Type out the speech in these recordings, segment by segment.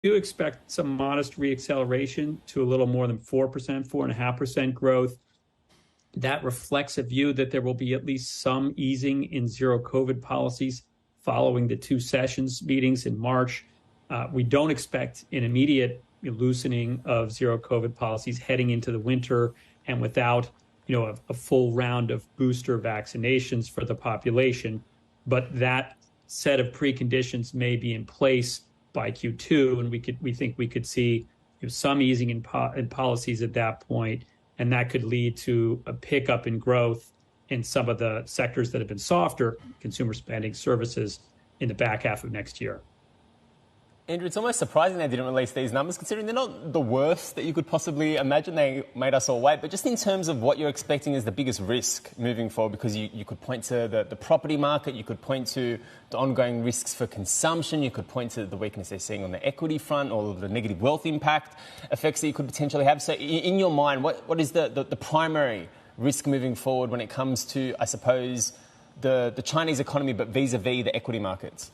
do expect some modest reacceleration to a little more than 4%, 4.5% growth. That reflects a view that there will be at least some easing in zero COVID policies following the two sessions meetings in March. We don't expect an immediate loosening of zero COVID policies heading into the winter and without a full round of booster vaccinations for the population. But that set of preconditions may be in place by Q2, and we think we could see some easing in policies at that point. And that could lead to a pickup in growth in some of the sectors that have been softer, consumer spending, services, in the back half of next year. Andrew, it's almost surprising they didn't release these numbers, considering they're not the worst that you could possibly imagine. They made us all wait. But just in terms of what you're expecting is the biggest risk moving forward, because you could point to the property market, you could point to the ongoing risks for consumption, you could point to the weakness they're seeing on the equity front, or the negative wealth impact effects that you could potentially have. So in your mind, what is the primary risk moving forward when it comes to, I suppose, the Chinese economy, but vis-a-vis the equity markets?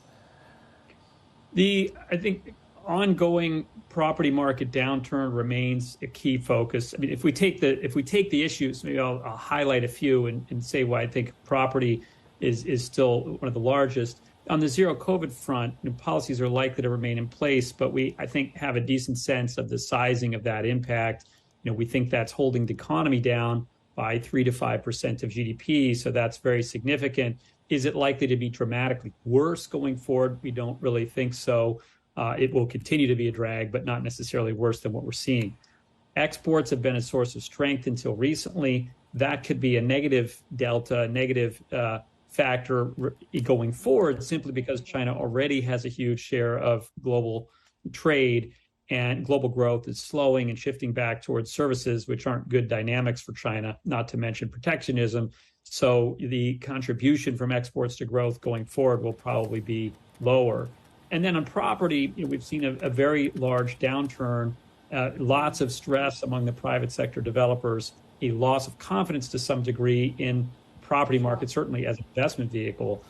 I think ongoing property market downturn remains a key focus. I mean, if we take the issues, maybe I'll highlight a few and say why I think property is still one of the largest. On the zero COVID front, policies are likely to remain in place, but we, I think, have a decent sense of the sizing of that impact. We think that's holding the economy down by 3 to 5% of GDP, so that's very significant. Is it likely to be dramatically worse going forward? We don't really think so. It will continue to be a drag, but not necessarily worse than what we're seeing. Exports have been a source of strength until recently. That could be a negative delta, negative factor going forward, simply because China already has a huge share of global trade, and global growth is slowing and shifting back towards services, which aren't good dynamics for China, not to mention protectionism. So the contribution from exports to growth going forward will probably be lower. And then on property, we've seen a very large downturn, lots of stress among the private sector developers, a loss of confidence to some degree in property market, certainly as an investment vehicle.